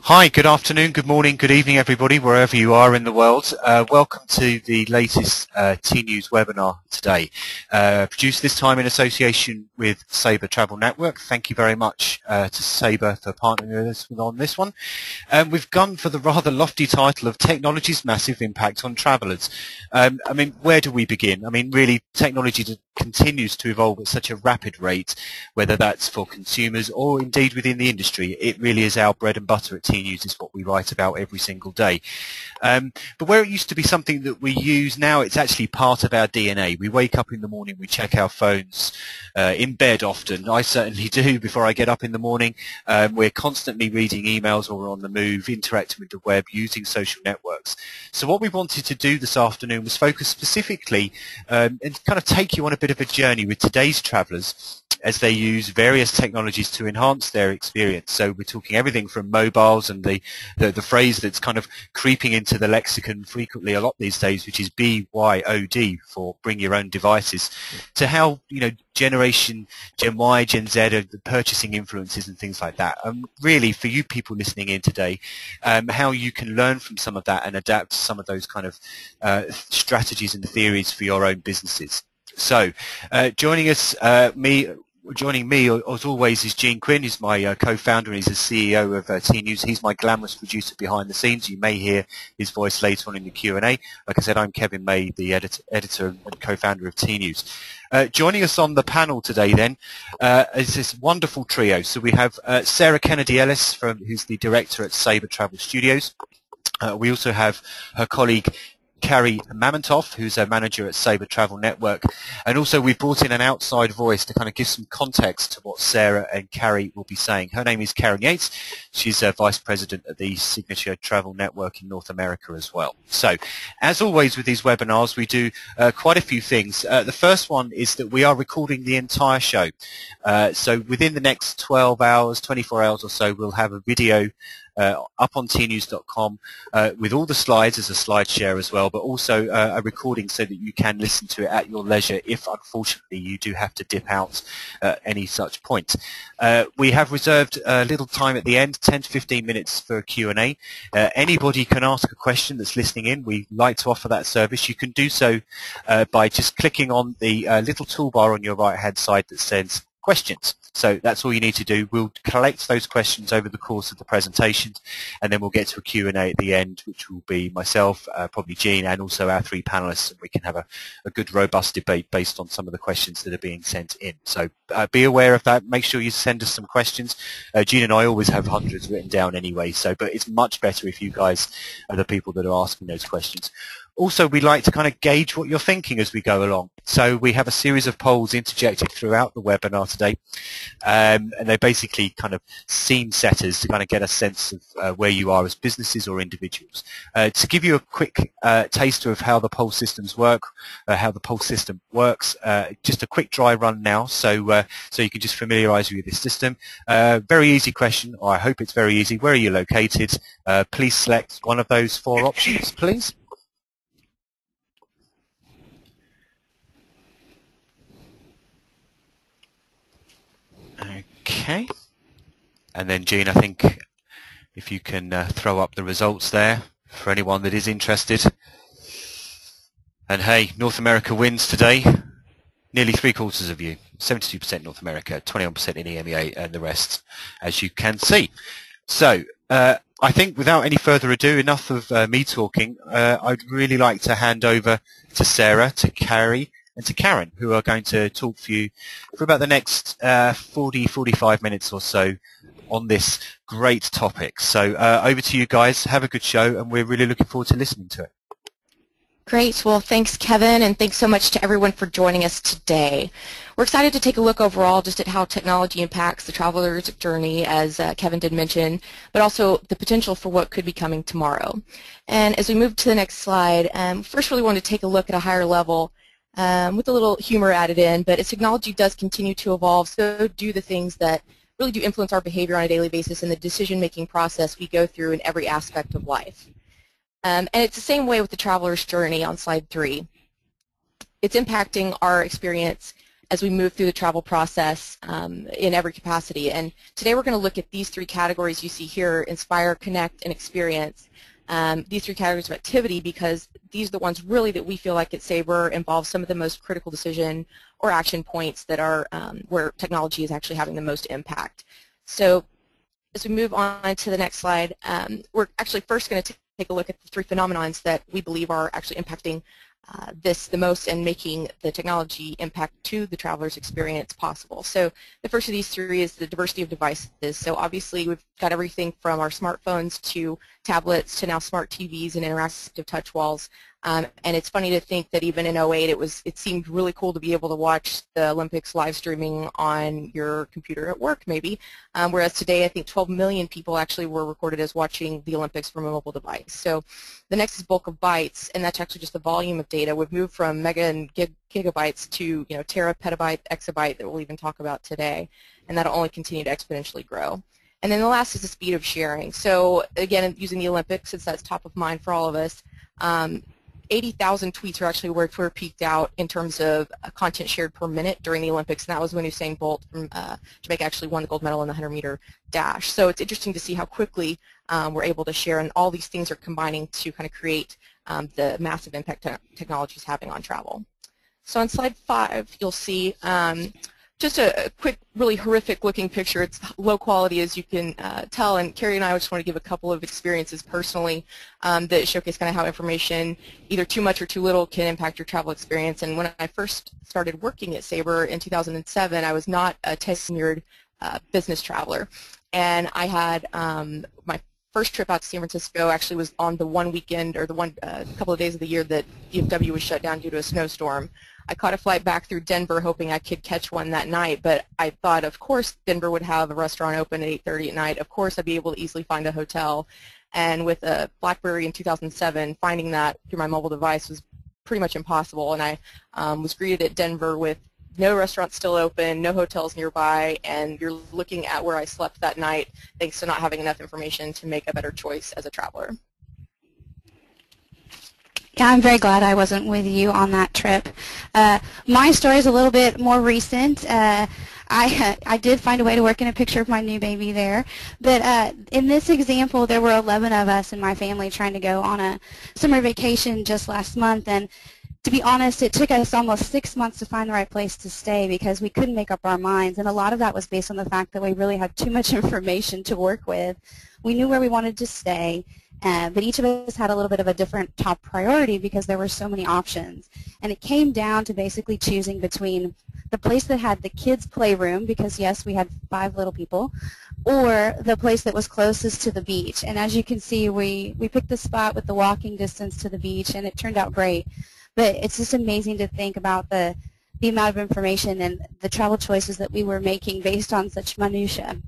Hi, good afternoon, good morning, good evening everybody, wherever you are in the world. Welcome to the latest Tnooz webinar today, produced this time in association with Sabre Travel Network. Thank you very much to Sabre for partnering with us on this one. We've gone for the rather lofty title of Technology's Massive Impact on Travellers. I mean, where do we begin? I mean, really, technology continues to evolve at such a rapid rate, whether that's for consumers or indeed within the industry. It really is our bread and butter at Tnooz, is what we write about every single day. But where it used to be something that we use, now it's actually part of our DNA. We wake up in the morning, we check our phones, in bed often. I certainly do before I get up in the morning. We're constantly reading emails or we're on the move, interacting with the web, using social networks. So what we wanted to do this afternoon was focus specifically and kind of take you on a bit of a journey with today's travellers as they use various technologies to enhance their experience. So we're talking everything from mobiles and the phrase that's kind of creeping into the lexicon frequently a lot these days, which is BYOD, for bring your own devices, to how, you know, Gen Y, Gen Z, the purchasing influences and things like that. Really, for you people listening in today, how you can learn from some of that and adapt to some of those kind of strategies and theories for your own businesses. So, joining me, as always, is Quinn. He's my co-founder and he's the CEO of Tnooz. He's my glamorous producer behind the scenes. You may hear his voice later on in the Q&A. Like I said, I'm Kevin May, the editor and co-founder of Tnooz. Joining us on the panel today, then, is this wonderful trio. So we have Sarah Kennedy-Ellis, who's the director at Sabre Travel Studios. We also have her colleague Carrie Mamantov, who's a manager at Sabre Travel Network. And also we've brought in an outside voice to kind of give some context to what Sarah and Carrie will be saying. Her name is Carrie Yeates. She's a vice president at the Sabre Travel Network in North America as well. So, as always with these webinars, we do quite a few things. The first one is that we are recording the entire show. So within the next 12 hours, 24 hours or so, we'll have a video up on tnooz.com with all the slides as a slide share as well, but also a recording so that you can listen to it at your leisure if unfortunately you do have to dip out at any such point. We have reserved a little time at the end, 10 to 15 minutes for a Q&A. Anybody can ask a question that's listening in. We like to offer that service. You can do so by just clicking on the little toolbar on your right hand side that says questions. So that's all you need to do. We'll collect those questions over the course of the presentation, and then we'll get to a Q&A at the end, which will be myself, probably Jean, and also our three panelists, and we can have a good, robust debate based on some of the questions that are being sent in. So be aware of that. Make sure you send us some questions. Jean and I always have hundreds written down anyway, but it's much better if you guys are the people that are asking those questions. Also, we like to kind of gauge what you're thinking as we go along. So we have a series of polls interjected throughout the webinar today, and they're basically kind of scene setters to kind of get a sense of where you are as businesses or individuals. To give you a quick taster of how the poll systems work, how the poll system works, just a quick dry run now, so you can just familiarise you with this system. Very easy question, or I hope it's very easy. Where are you located? Please select one of those four options, please. Okay, and then Jean, I think if you can throw up the results there for anyone that is interested. And hey, North America wins today. Nearly 3/4 of you, 72% North America, 21% in EMEA, and the rest, as you can see. So I think without any further ado, enough of me talking, I'd really like to hand over to Sarah, to Carrie, and to Karen, who are going to talk for you for about the next 45 minutes or so on this great topic. So over to you guys. Have a good show, and we're really looking forward to listening to it. Great. Well, thanks, Kevin, and thanks so much to everyone for joining us today. We're excited to take a look overall just at how technology impacts the traveler's journey, as Kevin did mention, but also the potential for what could be coming tomorrow. And as we move to the next slide, first really want to take a look at a higher level with a little humor added in, but as technology does continue to evolve, so do the things that really do influence our behavior on a daily basis and the decision-making process we go through in every aspect of life. And it's the same way with the traveler's journey on slide 3. It's impacting our experience as we move through the travel process in every capacity. And today we're going to look at these three categories you see here: inspire, connect, and experience. These three categories of activity, because these are the ones really that we feel like at Sabre involve some of the most critical decision or action points that are where technology is actually having the most impact. So as we move on to the next slide, we're actually first going to take a look at the three phenomenons that we believe are actually impacting this the most and making the technology impact to the traveler's experience possible. So the first of these three is the diversity of devices. So obviously we've got everything from our smartphones to tablets to now smart TVs and interactive touch walls. And it's funny to think that even in '08 it seemed really cool to be able to watch the Olympics live streaming on your computer at work maybe, whereas today I think 12 million people actually were recorded as watching the Olympics from a mobile device. So the next is bulk of bytes, and that's actually just the volume of data. We've moved from mega and gigabytes to tera, petabyte, exabyte that we'll even talk about today, and that'll only continue to exponentially grow. And then the last is the speed of sharing. So again, using the Olympics, since that's top of mind for all of us, 80,000 tweets are actually where Twitter peaked out in terms of content shared per minute during the Olympics, and that was when Usain Bolt from Jamaica actually won the gold medal in the 100-meter dash. So it's interesting to see how quickly we're able to share, and all these things are combining to kind of create the massive impact technology is having on travel. So on slide 5, you'll see just a quick, really horrific-looking picture. It's low quality, as you can tell, and Carrie and I just want to give a couple of experiences personally that showcase kind of how information, either too much or too little, can impact your travel experience. And when I first started working at Sabre in 2007, I was not a tenured business traveler, and I had my first trip out to San Francisco actually was on the one weekend or the one couple of days of the year that DFW was shut down due to a snowstorm. I caught a flight back through Denver hoping I could catch one that night, but I thought, of course, Denver would have a restaurant open at 8:30 at night. Of course, I'd be able to easily find a hotel. And with a BlackBerry in 2007, finding that through my mobile device was pretty much impossible. And I was greeted at Denver with no restaurants still open, no hotels nearby, and you're looking at where I slept that night thanks to not having enough information to make a better choice as a traveler. Yeah, I'm very glad I wasn't with you on that trip. My story is a little bit more recent. I did find a way to work in a picture of my new baby there. But in this example, there were 11 of us in my family trying to go on a summer vacation just last month. And to be honest, it took us almost 6 months to find the right place to stay because we couldn't make up our minds. And a lot of that was based on the fact that we really had too much information to work with. We knew where we wanted to stay. But each of us had a little bit of a different top priority because there were so many options. And it came down to basically choosing between the place that had the kids' playroom, because yes, we had 5 little people, or the place that was closest to the beach. And as you can see, we picked the spot with the walking distance to the beach, and it turned out great. But it's just amazing to think about the amount of information and the travel choices that we were making based on such minutia.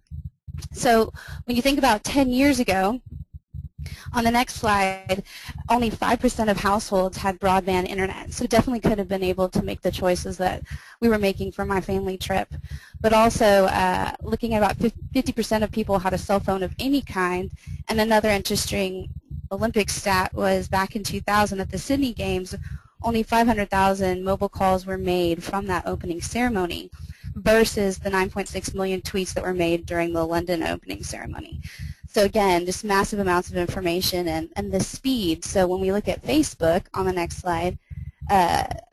So when you think about 10 years ago, on the next slide, only 5% of households had broadband internet, so definitely could have been able to make the choices that we were making for my family trip. But also, looking at about 50% of people had a cell phone of any kind, and another interesting Olympic stat was back in 2000 at the Sydney Games, only 500,000 mobile calls were made from that opening ceremony versus the 9.6 million tweets that were made during the London opening ceremony. So again, just massive amounts of information and the speed. So when we look at Facebook on the next slide,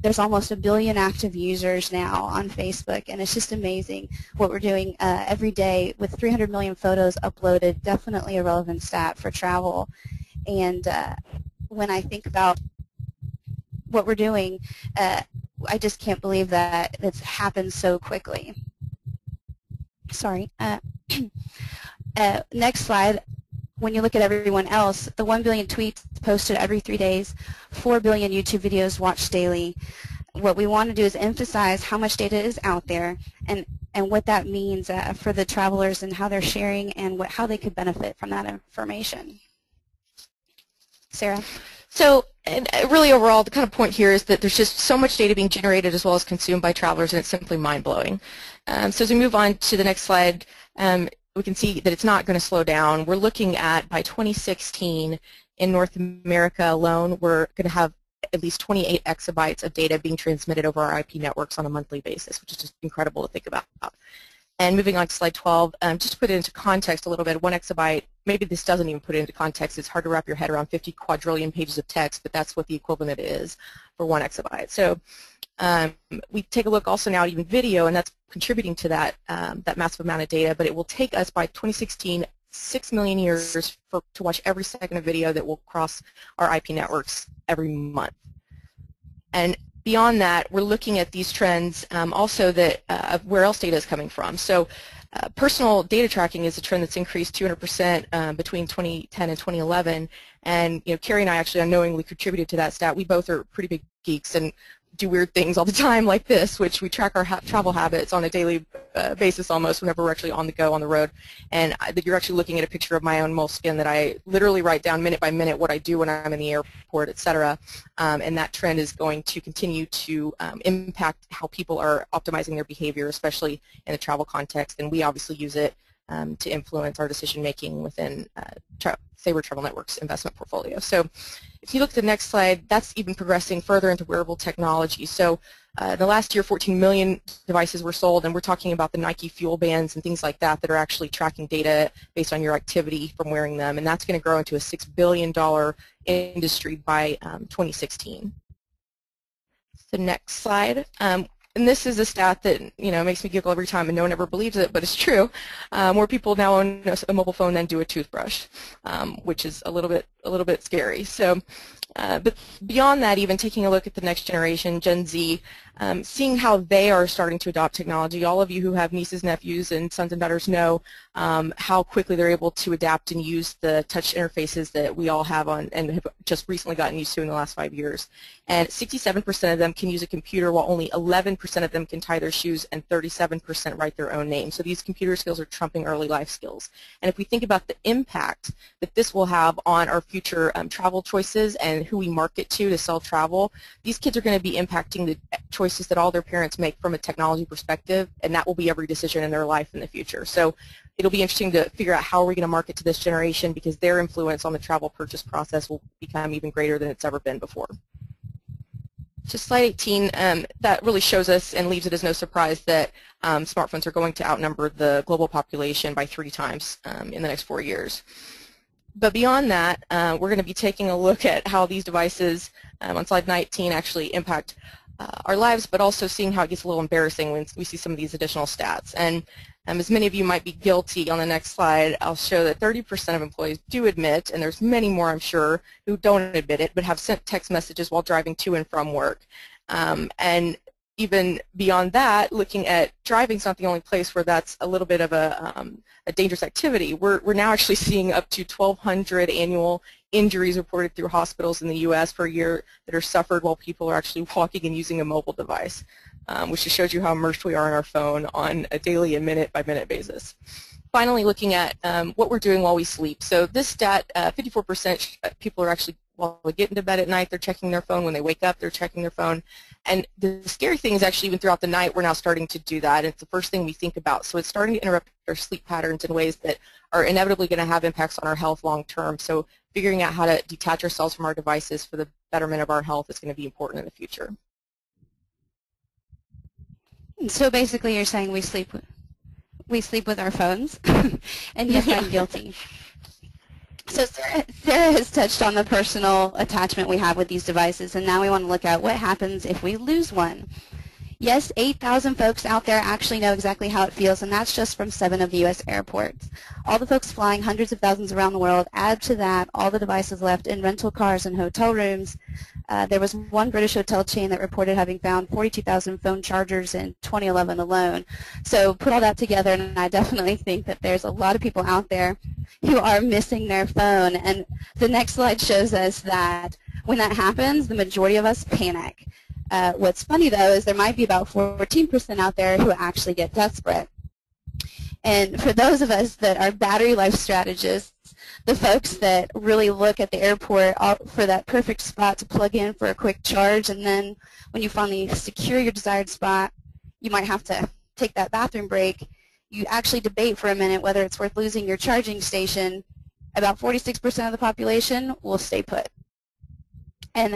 there's almost 1 billion active users now on Facebook, and it's just amazing what we're doing every day with 300 million photos uploaded, definitely a relevant stat for travel. And when I think about what we're doing, I just can't believe that it's happened so quickly. Sorry. Next slide. When you look at everyone else, the 1 billion tweets posted every 3 days, 4 billion YouTube videos watched daily. What we want to do is emphasize how much data is out there and what that means for the travelers and how they're sharing and how they could benefit from that information. Sarah? So, and really overall, the kind of point here is that there's just so much data being generated as well as consumed by travelers, and it's simply mind-blowing. So as we move on to the next slide, we can see that it's not going to slow down. We're looking at, by 2016, in North America alone, we're going to have at least 28 exabytes of data being transmitted over our IP networks on a monthly basis, which is just incredible to think about. And moving on to slide 12, just to put it into context a little bit, 1 exabyte, maybe this doesn't even put it into context. It's hard to wrap your head around 50 quadrillion pages of text, but that's what the equivalent is for 1 exabyte. So we take a look also now at even video, and that's contributing to that, that massive amount of data, but it will take us by 2016 6 million years to watch every second of video that will cross our IP networks every month. And beyond that, we're looking at these trends also that of where else data is coming from. So personal data tracking is a trend that's increased 200% between 2010 and 2011. And Carrie and I actually unknowingly contributed to that stat. We both are pretty big geeks and do weird things all the time like this, which we track our travel habits on a daily basis almost whenever we're actually on the go on the road. And you're actually looking at a picture of my own moleskin that I literally write down minute by minute what I do when I'm in the airport, et cetera. And that trend is going to continue to impact how people are optimizing their behavior, especially in the travel context. And we obviously use it to influence our decision making within Sabre Travel Network's investment portfolio. So if you look at the next slide, that's even progressing further into wearable technology. So the last year, 14 million devices were sold, and we're talking about the Nike Fuel Bands and things like that that are actually tracking data based on your activity from wearing them, and that's going to grow into a $6 billion industry by 2016. The next slide. And this is a stat that makes me giggle every time, and no one ever believes it, but it's true. More people now own a mobile phone than do a toothbrush, which is a little bit scary. So, but beyond that, even taking a look at the next generation, Gen Z, seeing how they are starting to adopt technology. All of you who have nieces, nephews, and sons and daughters know how quickly they're able to adapt and use the touch interfaces that we all have on and have just recently gotten used to in the last 5 years. And 67% of them can use a computer, while only 11% of them can tie their shoes, and 37% write their own name. So these computer skills are trumping early life skills. And if we think about the impact that this will have on our future travel choices and who we market to sell travel, these kids are going to be impacting the choices that all their parents make from a technology perspective, and that will be every decision in their life in the future. So it'll be interesting to figure out how are we going to market to this generation, because their influence on the travel purchase process will become even greater than it's ever been before. So slide 18, that really shows us and leaves it as no surprise that smartphones are going to outnumber the global population by 3 times in the next 4 years. But beyond that, we're going to be taking a look at how these devices on slide 19 actually impact our lives, but also seeing how it gets a little embarrassing when we see some of these additional stats. And as many of you might be guilty, on the next slide, I'll show that 30% of employees do admit, and there's many more, I'm sure, who don't admit it, but have sent text messages while driving to and from work. And even beyond that, looking at driving's not the only place where that's a little bit of a dangerous activity. We're now actually seeing up to 1,200 annual injuries reported through hospitals in the U.S. per year that are suffered while people are actually walking and using a mobile device, which just shows you how immersed we are in our phone on a daily and minute-by-minute basis. Finally, looking at what we're doing while we sleep. So this stat, 54% people are actually, while they get into bed at night, they're checking their phone. When they wake up, they're checking their phone. And the scary thing is actually even throughout the night, we're now starting to do that. It's the first thing we think about. So it's starting to interrupt our sleep patterns in ways that are inevitably going to have impacts on our health long term. So figuring out how to detach ourselves from our devices for the betterment of our health is going to be important in the future. So basically you're saying we sleep with our phones, and yes, I'm guilty. So Sarah has touched on the personal attachment we have with these devices, and now we want to look at what happens if we lose one. Yes, 8,000 folks out there actually know exactly how it feels, and that's just from 7 of the U.S. airports. All the folks flying hundreds of thousands around the world, add to that all the devices left in rental cars and hotel rooms. There was one British hotel chain that reported having found 42,000 phone chargers in 2011 alone. So put all that together, and I definitely think that there's a lot of people out there who are missing their phone. And the next slide shows us that when that happens, the majority of us panic. What's funny, though, is there might be about 14% out there who actually get desperate. And for those of us that are battery life strategists, the folks that really look at the airport for that perfect spot to plug in for a quick charge, and then when you finally secure your desired spot, you might have to take that bathroom break. You actually debate for a minute whether it's worth losing your charging station. About 46% of the population will stay put. And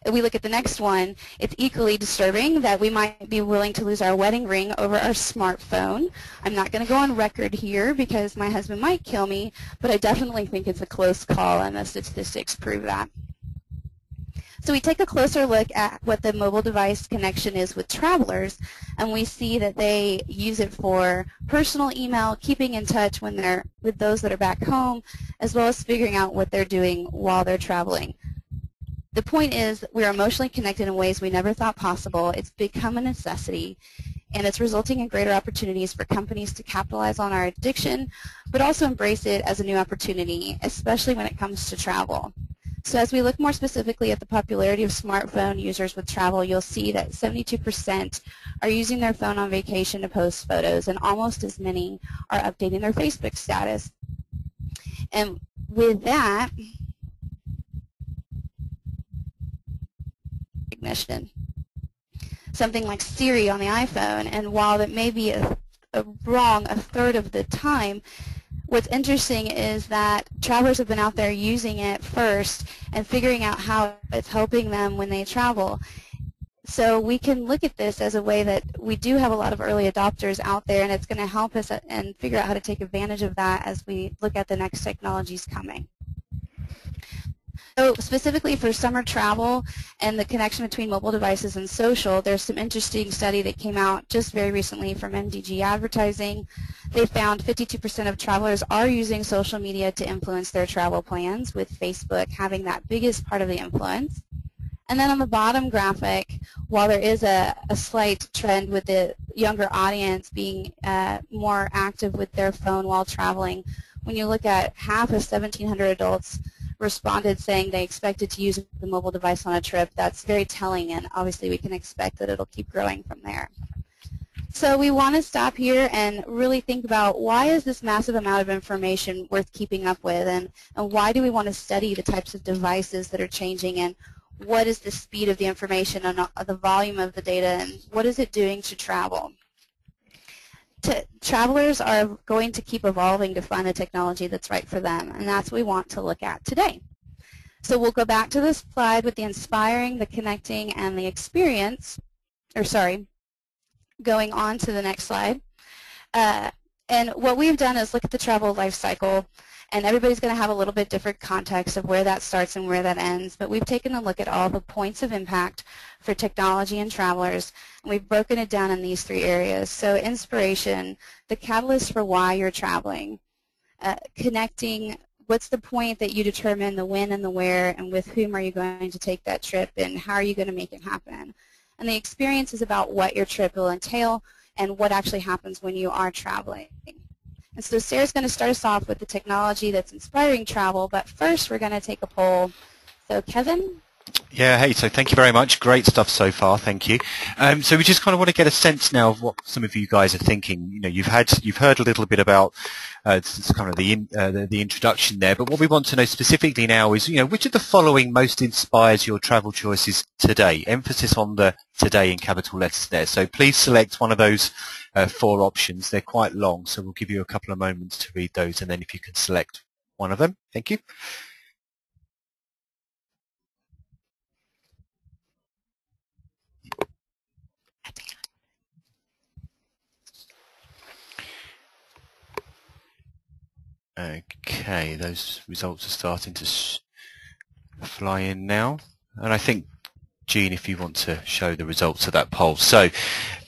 if we look at the next one, it's equally disturbing that we might be willing to lose our wedding ring over our smartphone. I'm not going to go on record here because my husband might kill me, but I definitely think it's a close call, and the statistics prove that. So we take a closer look at what the mobile device connection is with travelers, and we see that they use it for personal email, keeping in touch when they're with those that are back home, as well as figuring out what they're doing while they're traveling. The point is we're emotionally connected in ways we never thought possible. It's become a necessity, and it's resulting in greater opportunities for companies to capitalize on our addiction, but also embrace it as a new opportunity, especially when it comes to travel. So as we look more specifically at the popularity of smartphone users with travel, you'll see that 72% are using their phone on vacation to post photos, and almost as many are updating their Facebook status. And with that, something like Siri on the iPhone, and while that may be wrong a third of the time, what's interesting is that travelers have been out there using it first and figuring out how it's helping them when they travel. So we can look at this as a way that we do have a lot of early adopters out there, and it's going to help us and figure out how to take advantage of that as we look at the next technologies coming. So specifically for summer travel and the connection between mobile devices and social, there's some interesting study that came out just very recently from MDG Advertising. They found 52% of travelers are using social media to influence their travel plans, with Facebook having that biggest part of the influence. And then on the bottom graphic, while there is a slight trend with the younger audience being more active with their phone while traveling, when you look at half of 1,700 adults responded saying they expected to use the mobile device on a trip, that's very telling, and obviously we can expect that it'll keep growing from there. So we want to stop here and really think about why is this massive amount of information worth keeping up with, and why do we want to study the types of devices that are changing, and what is the speed of the information and the volume of the data, and what is it doing to travel? Travelers are going to keep evolving to find the technology that's right for them, and that's what we want to look at today. So we'll go back to this slide with the inspiring, the connecting, and the experience, going on to the next slide. And what we've done is look at the travel life cycle, and everybody's going to have a little bit different context of where that starts and where that ends, but we've taken a look at all the points of impact for technology and travelers, and we've broken it down in these three areas. So inspiration, the catalyst for why you're traveling, connecting, what's the point that you determine the when and the where, and with whom are you going to take that trip, and how are you going to make it happen. And the experience is about what your trip will entail and what actually happens when you are traveling. And so Sarah's going to start us off with the technology that's inspiring travel, but first we're going to take a poll. So Kevin? Yeah, hey, so thank you very much. Great stuff so far, thank you. So we just kind of want to get a sense now of what some of you guys are thinking. You know, you've heard a little bit about kind of the introduction there, but what we want to know specifically now is, you know, which of the following most inspires your travel choices today? Emphasis on the today in capital letters there. So please select one of those four options. They're quite long, so we'll give you a couple of moments to read those, and then if you can select one of them. Thank you. Okay, those results are starting to fly in now, and I think, Jean, if you want to show the results of that poll. So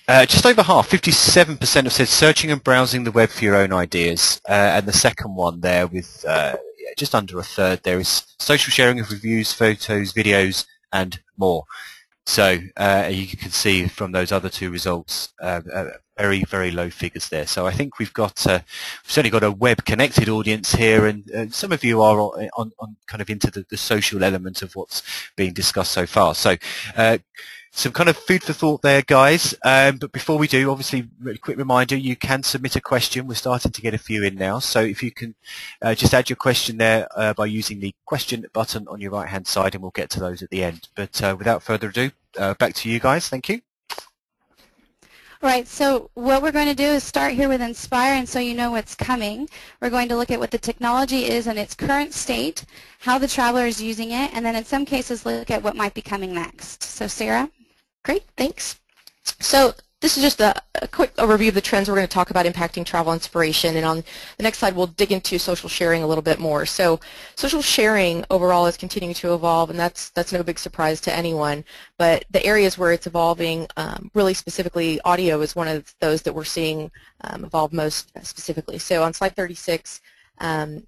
just over half, 57% have said searching and browsing the web for your own ideas, and the second one there with just under a third there is social sharing of reviews, photos, videos, and more. So you can see from those other two results very, very low figures there. So I think we've certainly got a web-connected audience here, and some of you are on kind of into the social element of what's being discussed so far. So some kind of food for thought there, guys. But before we do, obviously, really quick reminder, you can submit a question. We're starting to get a few in now. So if you can just add your question there by using the question button on your right-hand side, and we'll get to those at the end. But without further ado, back to you guys. Thank you. Right, so what we're going to do is start here with Inspire, and so you know what's coming. We're going to look at what the technology is in its current state, how the traveler is using it, and then in some cases look at what might be coming next. So Sarah? Great, thanks. So this is just a quick overview of the trends we're going to talk about impacting travel inspiration, and on the next slide we'll dig into social sharing a little bit more. So social sharing overall is continuing to evolve, and that's no big surprise to anyone, but the areas where it's evolving, really specifically audio is one of those that we're seeing evolve most specifically. So on slide 36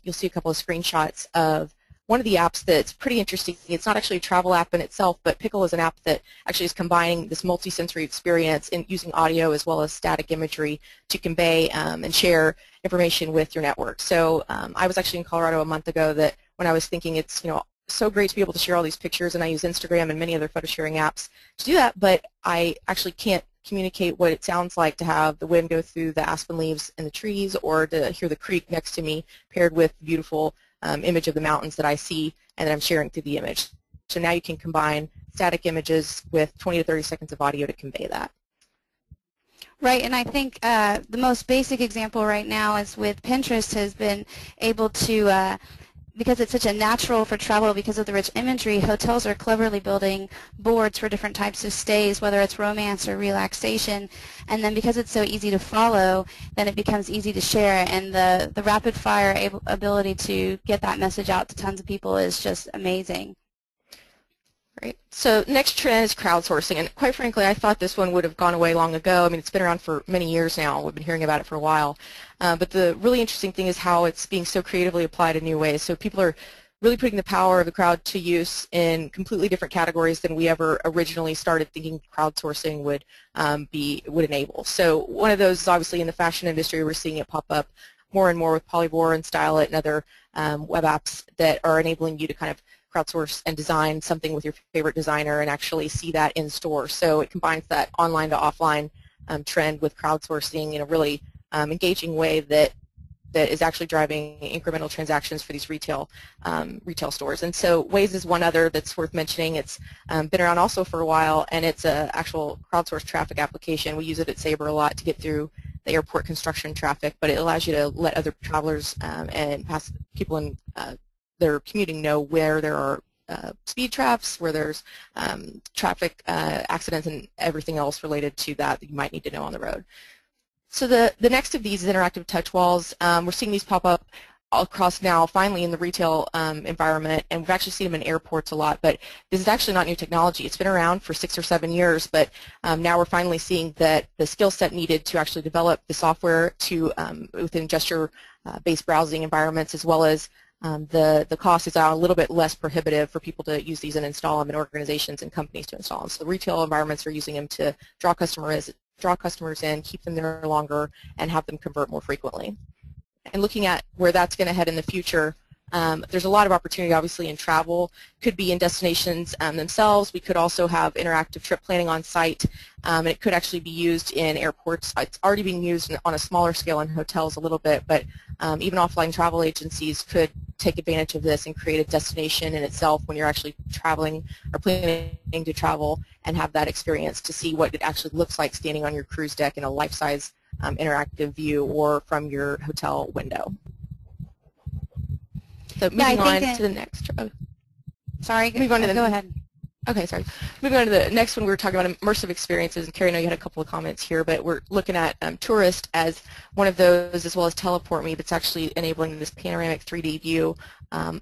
you'll see a couple of screenshots of one of the apps that's pretty interesting. It's not actually a travel app in itself, but Pickle is an app that actually is combining this multi-sensory experience in using audio as well as static imagery to convey and share information with your network. So I was actually in Colorado a month ago that when I was thinking it's so great to be able to share all these pictures, and I use Instagram and many other photo sharing apps to do that, but I actually can't communicate what it sounds like to have the wind go through the aspen leaves in the trees or to hear the creek next to me paired with beautiful image of the mountains that I see and that I'm sharing through the image. So now you can combine static images with 20 to 30 seconds of audio to convey that. Right, and I think the most basic example right now is with Pinterest has been able to because it's such a natural for travel because of the rich imagery, hotels are cleverly building boards for different types of stays, whether it's romance or relaxation, and then because it's so easy to follow, then it becomes easy to share, and the rapid fire ability to get that message out to tons of people is just amazing. Right. So next trend is crowdsourcing, and quite frankly I thought this one would have gone away long ago. I mean, it's been around for many years now. We've been hearing about it for a while. But the really interesting thing is how it's being so creatively applied in new ways. So people are really putting the power of the crowd to use in completely different categories than we ever originally started thinking crowdsourcing would enable. So one of those is obviously in the fashion industry. We're seeing it pop up more and more with Polyvore and Style It and other web apps that are enabling you to kind of crowdsource and design something with your favorite designer and actually see that in store. So it combines that online to offline trend with crowdsourcing in a really engaging way that is actually driving incremental transactions for these retail stores. And so Waze is one other that's worth mentioning. It's been around also for a while, and it's an actual crowdsourced traffic application. We use it at Sabre a lot to get through the airport construction traffic, but it allows you to let other travelers and past people in they're commuting know where there are speed traps, where there's traffic accidents and everything else related to that you might need to know on the road. So the next of these is interactive touch walls. We're seeing these pop up all across now, finally, in the retail environment, and we've actually seen them in airports a lot, but this is actually not new technology. It's been around for 6 or 7 years, but now we're finally seeing that the skill set needed to actually develop the software to within gesture-based browsing environments, as well as the cost is a little bit less prohibitive for people to use these and install them, and organizations and companies to install them. So the retail environments are using them to draw customers in, keep them there longer, and have them convert more frequently. And looking at where that's going to head in the future, there's a lot of opportunity obviously in travel. Could be in destinations themselves. We could also have interactive trip planning on site, and it could actually be used in airports. It's already being used on a smaller scale in hotels a little bit, but even offline travel agencies could take advantage of this and create a destination in itself when you're actually traveling or planning to travel, and have that experience to see what it actually looks like standing on your cruise deck in a life-size interactive view or from your hotel window. So moving on to the next. Sorry, go ahead. Okay, sorry. Moving on to the next one, we were talking about immersive experiences, and Carrie, I know you had a couple of comments here, but we're looking at Tourist as one of those, as well as Teleport Me, that's actually enabling this panoramic 3D view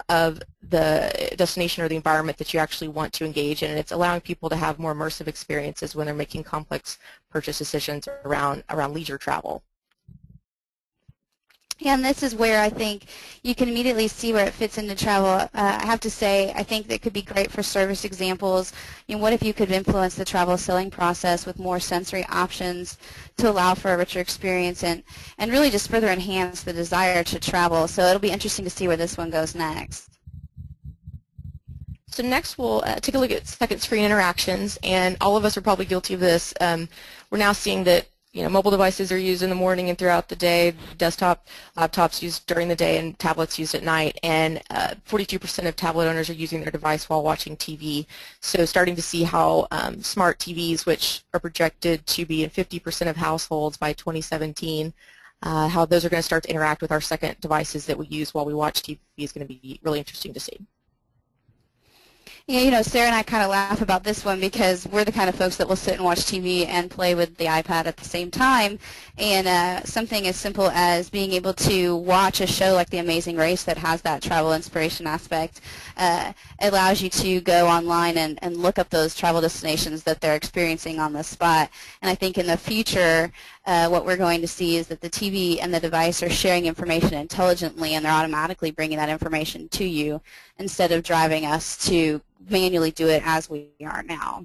of the destination or the environment that you actually want to engage in, and it's allowing people to have more immersive experiences when they're making complex purchase decisions around leisure travel. Yeah, and this is where I think you can immediately see where it fits into travel. I have to say, I think that could be great for service examples. You know, what if you could influence the travel selling process with more sensory options to allow for a richer experience and really just further enhance the desire to travel? So it'll be interesting to see where this one goes next. So next we'll take a look at second screen interactions, and all of us are probably guilty of this. We're now seeing that mobile devices are used in the morning and throughout the day, desktop, laptops used during the day, and tablets used at night. And 42% of tablet owners are using their device while watching TV. So starting to see how smart TVs, which are projected to be in 50% of households by 2017, how those are going to start to interact with our second devices that we use while we watch TV is going to be really interesting to see. Yeah, Sarah and I kind of laugh about this one because we're the kind of folks that will sit and watch TV and play with the iPad at the same time. And something as simple as being able to watch a show like The Amazing Race that has that travel inspiration aspect allows you to go online and look up those travel destinations that they're experiencing on the spot. And I think in the future, what we're going to see is that the TV and the device are sharing information intelligently, and they're automatically bringing that information to you instead of driving us to manually do it as we are now.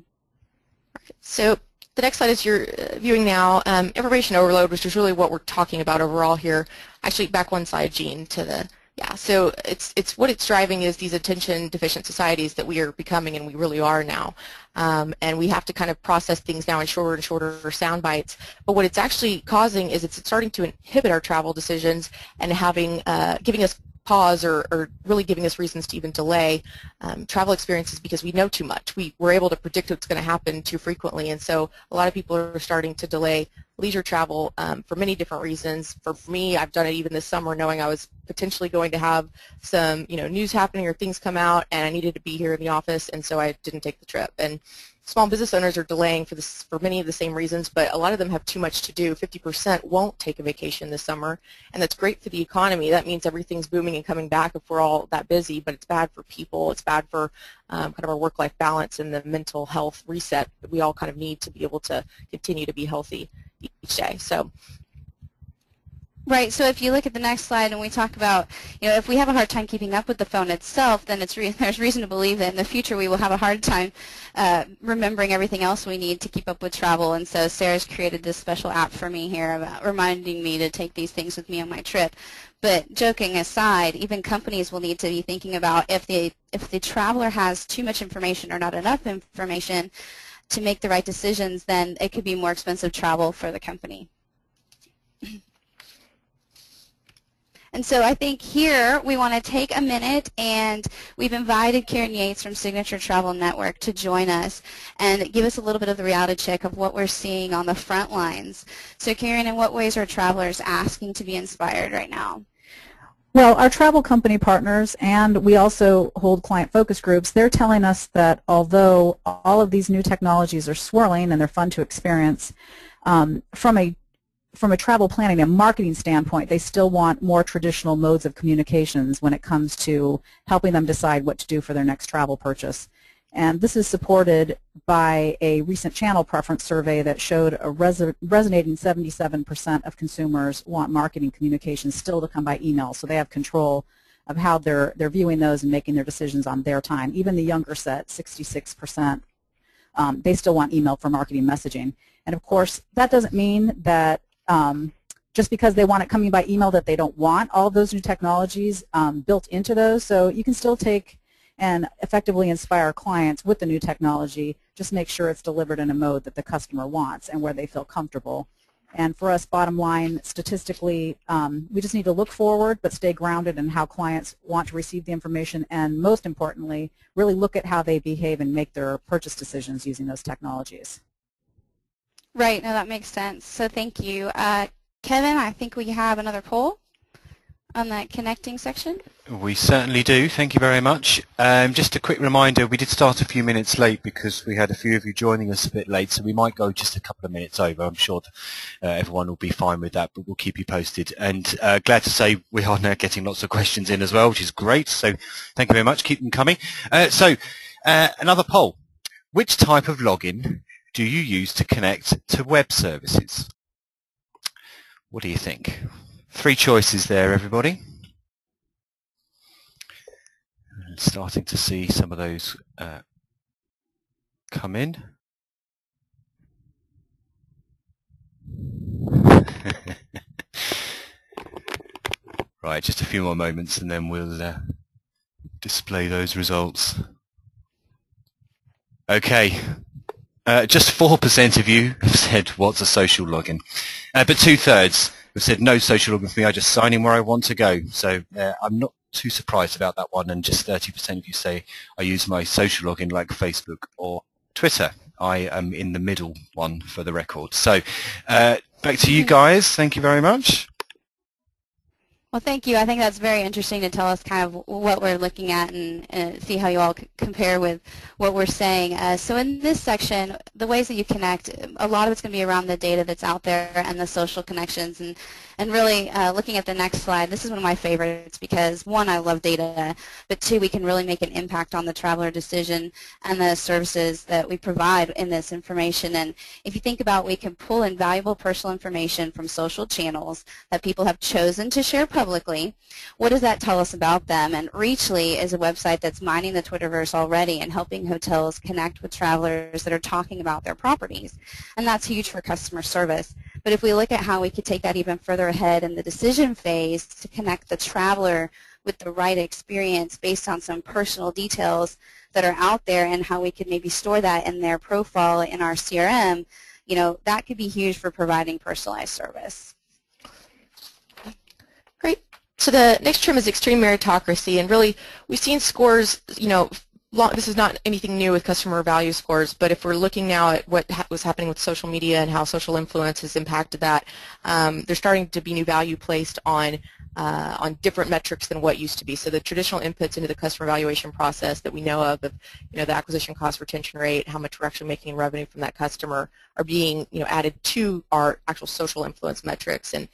So the next slide is you're viewing now, information overload, which is really what we're talking about overall here. Actually, back one slide, Jean, to the, yeah, so it's what it's driving is these attention deficient societies that we are becoming, and we really are now. And we have to kind of process things now in shorter and shorter sound bites. But what it's actually causing is it's starting to inhibit our travel decisions and having, giving us pause or really giving us reasons to even delay travel experiences because we know too much. We're able to predict what's going to happen too frequently, and so a lot of people are starting to delay leisure travel for many different reasons. For me, I've done it even this summer knowing I was potentially going to have some news happening or things come out and I needed to be here in the office, and so I didn't take the trip. And small business owners are delaying for many of the same reasons, but a lot of them have too much to do. 50% won't take a vacation this summer, and that's great for the economy. That means everything's booming and coming back if we're all that busy, but it's bad for people. It's bad for kind of our work-life balance and the mental health reset that we all kind of need to be able to continue to be healthy each day. So. Right, so if you look at the next slide and we talk about, if we have a hard time keeping up with the phone itself, then there's reason to believe that in the future we will have a hard time remembering everything else we need to keep up with travel. And so Sarah's created this special app for me here about reminding me to take these things with me on my trip. But joking aside, even companies will need to be thinking about if the traveler has too much information or not enough information to make the right decisions, then it could be more expensive travel for the company. And so I think here we want to take a minute, and we've invited Karen Yeates from Signature Travel Network to join us and give us a little bit of the reality check of what we're seeing on the front lines. So Karen, in what ways are travelers asking to be inspired right now? Well, our travel company partners, and we also hold client focus groups, they're telling us that although all of these new technologies are swirling and they're fun to experience, from a travel planning and marketing standpoint, they still want more traditional modes of communications when it comes to helping them decide what to do for their next travel purchase. And this is supported by a recent channel preference survey that showed a resonating 77% of consumers want marketing communications still to come by email, so they have control of how they're viewing those and making their decisions on their time. Even the younger set, 66%, they still want email for marketing messaging. And of course, that doesn't mean that just because they want it coming by email that they don't want all of those new technologies built into those. So you can still take and effectively inspire clients with the new technology, just make sure it's delivered in a mode that the customer wants and where they feel comfortable. And for us, bottom line, statistically, we just need to look forward but stay grounded in how clients want to receive the information, and most importantly, really look at how they behave and make their purchase decisions using those technologies. Right, no, that makes sense. So thank you. Kevin, I think we have another poll on that connecting section. We certainly do. Thank you very much. Just a quick reminder, we did start a few minutes late because we had a few of you joining us a bit late, so we might go just a couple of minutes over. I'm sure everyone will be fine with that, but we'll keep you posted. And glad to say we are now getting lots of questions in as well, which is great. So thank you very much. Keep them coming. Another poll. Which type of login do you use to connect to web services? What do you think? 3 choices there, everybody. Starting to see some of those come in. Right, just a few more moments and then we'll display those results. Okay. Just 4% of you have said, what's a social login? But 2/3 have said, no social login for me, I just sign in where I want to go. So I'm not too surprised about that one, and just 30% of you say, I use my social login like Facebook or Twitter. I am in the middle one for the record. So back to you guys. Thank you very much. Well, thank you. I think that's very interesting to tell us kind of what we're looking at and see how you all compare with what we're saying. So in this section, the ways that you connect, a lot of it's going to be around the data that's out there and the social connections. And really looking at the next slide, this is one of my favorites because, one, I love data, but two, we can really make an impact on the traveler decision and the services that we provide in this information. And if you think about, we can pull in valuable personal information from social channels that people have chosen to share publicly. What does that tell us about them? And Reachly is a website that's mining the Twitterverse already and helping hotels connect with travelers that are talking about their properties. And that's huge for customer service. But if we look at how we could take that even further ahead in the decision phase to connect the traveler with the right experience based on some personal details that are out there and how we could maybe store that in their profile in our CRM, you know, that could be huge for providing personalized service. Great. So the next term is extreme meritocracy, and really we've seen scores, you know, this is not anything new with customer value scores, but if we're looking now at what was happening with social media and how social influence has impacted that, there's starting to be new value placed on different metrics than what used to be. So the traditional inputs into the customer evaluation process that we know of, you know, the acquisition cost, retention rate, how much we're actually making in revenue from that customer, are being, you know, added to our actual social influence metrics. And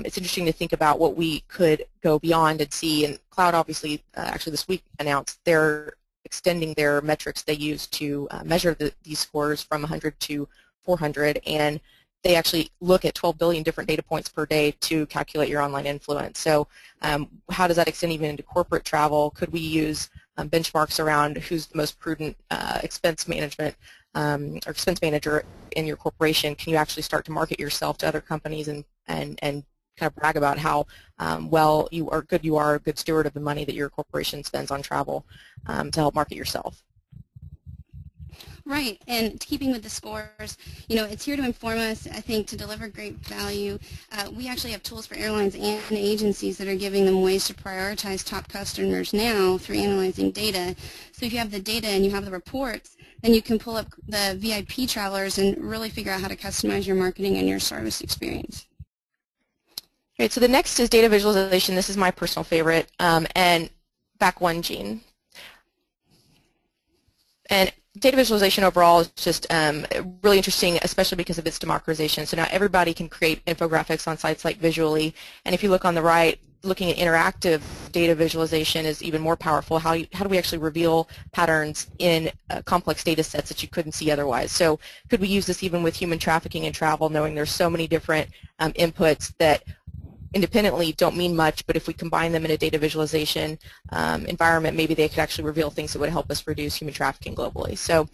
it's interesting to think about what we could go beyond and see. And Cloud obviously, actually this week announced they're extending their metrics they use to measure these scores from 100 to 400, and they actually look at 12 billion different data points per day to calculate your online influence. So how does that extend even into corporate travel? Could we use benchmarks around who's the most prudent expense management or expense manager in your corporation? Can you actually start to market yourself to other companies and kind of brag about how well you are, a good steward of the money that your corporation spends on travel to help market yourself? Right, and keeping with the scores, you know, it's here to inform us, I think, to deliver great value. We actually have tools for airlines and agencies that are giving them ways to prioritize top customers now through analyzing data. So if you have the data and you have the reports, then you can pull up the VIP travelers and really figure out how to customize your marketing and your service experience. Great, so the next is data visualization. This is my personal favorite, and back one, Gene. And data visualization overall is just really interesting, especially because of its democratization. So now everybody can create infographics on sites like Visually, and if you look on the right, looking at interactive data visualization is even more powerful. How do we actually reveal patterns in complex data sets that you couldn't see otherwise? So could we use this even with human trafficking and travel, knowing there's so many different inputs that independently don't mean much, but if we combine them in a data visualization environment, maybe they could actually reveal things that would help us reduce human trafficking globally. So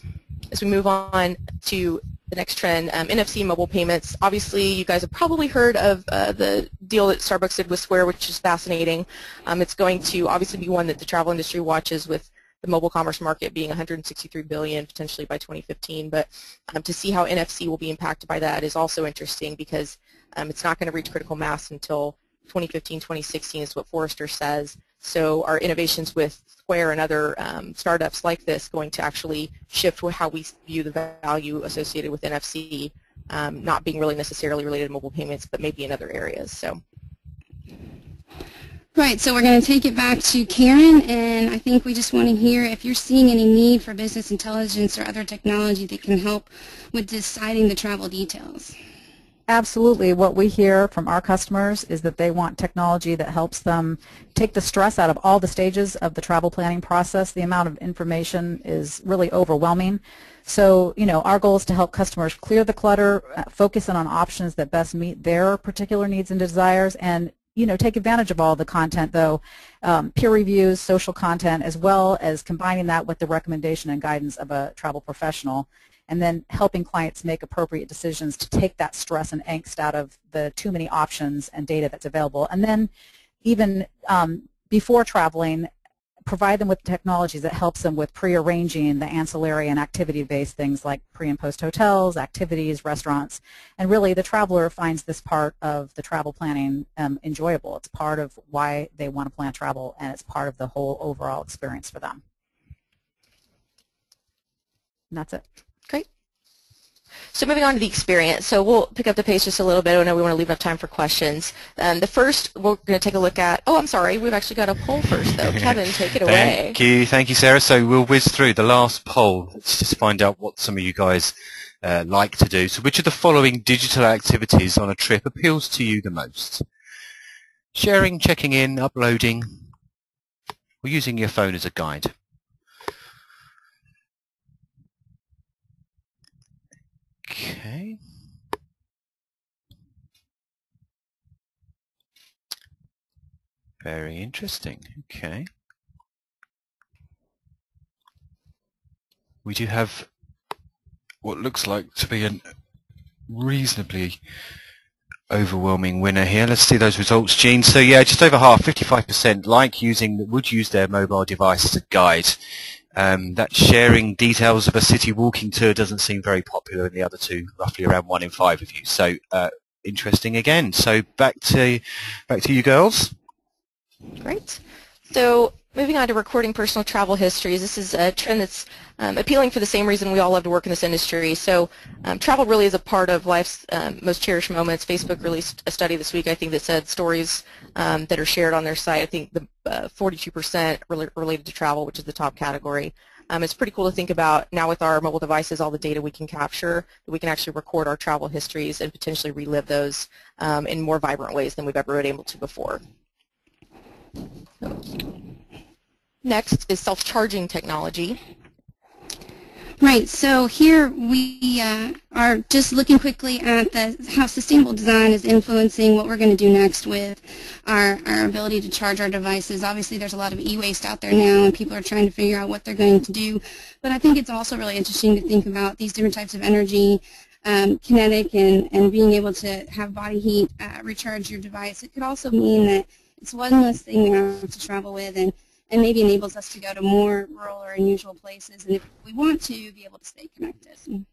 as we move on to the next trend, NFC mobile payments. Obviously, you guys have probably heard of the deal that Starbucks did with Square, which is fascinating. It's going to obviously be one that the travel industry watches, with the mobile commerce market being $163 billion potentially by 2015. But to see how NFC will be impacted by that is also interesting, because it's not going to reach critical mass until 2015, 2016 is what Forrester says. So are innovations with Square and other startups like this going to actually shift how we view the value associated with NFC, not being really necessarily related to mobile payments, but maybe in other areas? So. Right, so we're going to take it back to Karen, and I think we just want to hear if you're seeing any need for business intelligence or other technology that can help with deciding the travel details. Absolutely. What we hear from our customers is that they want technology that helps them take the stress out of all the stages of the travel planning process. The amount of information is really overwhelming. So, you know, our goal is to help customers clear the clutter, focus in on options that best meet their particular needs and desires, and, you know, take advantage of all the content, though, peer reviews, social content, as well as combining that with the recommendation and guidance of a travel professional, and then helping clients make appropriate decisions to take that stress and angst out of the too many options and data that's available. And then even before traveling, provide them with technologies that helps them with pre-arranging the ancillary and activity-based things like pre- and post-hotels, activities, restaurants. And really, the traveler finds this part of the travel planning enjoyable. It's part of why they want to plan travel, and it's part of the whole overall experience for them. And that's it. Great. So moving on to the experience. So we'll pick up the pace just a little bit. I know we want to leave enough time for questions. The first, we're going to take a look at, oh, I'm sorry, we've actually got a poll first, though. Kevin, take it away. Thank you, Sarah. So we'll whiz through the last poll. Let's just find out what some of you guys like to do. So which of the following digital activities on a trip appeals to you the most? Sharing, checking in, uploading, or using your phone as a guide? Okay. Very interesting. Okay. We do have what looks like to be a reasonably overwhelming winner here. Let's see those results, Jean. So yeah, just over half, 55%, would use their mobile device as a guide. That sharing details of a city walking tour doesn't seem very popular in the other two, roughly around 1 in 5 of you. So interesting again. So back to you girls. Great. So moving on to recording personal travel histories. This is a trend that's appealing for the same reason we all love to work in this industry. So travel really is a part of life's most cherished moments. Facebook released a study this week, I think, that said stories that are shared on their site, I think the 42% related to travel, which is the top category. It's pretty cool to think about now with our mobile devices, all the data we can capture, that we can actually record our travel histories and potentially relive those in more vibrant ways than we've ever been able to before. Next is self-charging technology. Right, so here we are just looking quickly at how sustainable design is influencing what we're going to do next with our ability to charge our devices. Obviously there's a lot of e-waste out there now and people are trying to figure out what they're going to do, but I think it's also really interesting to think about these different types of energy, kinetic and being able to have body heat recharge your device. It could also mean that it's one less thing we have to travel with and maybe enables us to go to more rural or unusual places, and if we want to, be able to stay connected.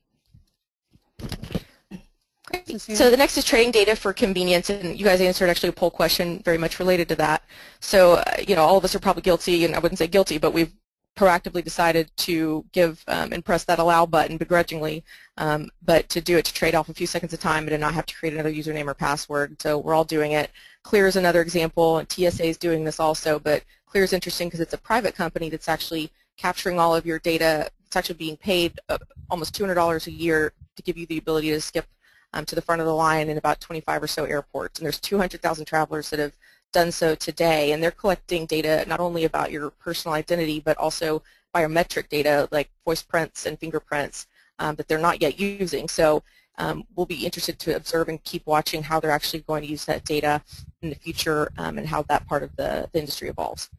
Great. So the next is trading data for convenience, and you guys answered actually a poll question very much related to that. So, all of us are probably guilty, and I wouldn't say guilty, but we've proactively decided to give and press that allow button begrudgingly, but to do it to trade off a few seconds of time and to not have to create another username or password. So we're all doing it. Clear is another example, and TSA is doing this also, but Clear is interesting because it's a private company that's actually capturing all of your data. It's actually being paid almost $200 a year to give you the ability to skip to the front of the line in about 25 or so airports. And there's 200,000 travelers that have done so today, and they're collecting data not only about your personal identity but also biometric data like voice prints and fingerprints that they're not yet using. So we'll be interested to observe and keep watching how they're actually going to use that data in the future and how that part of the industry evolves.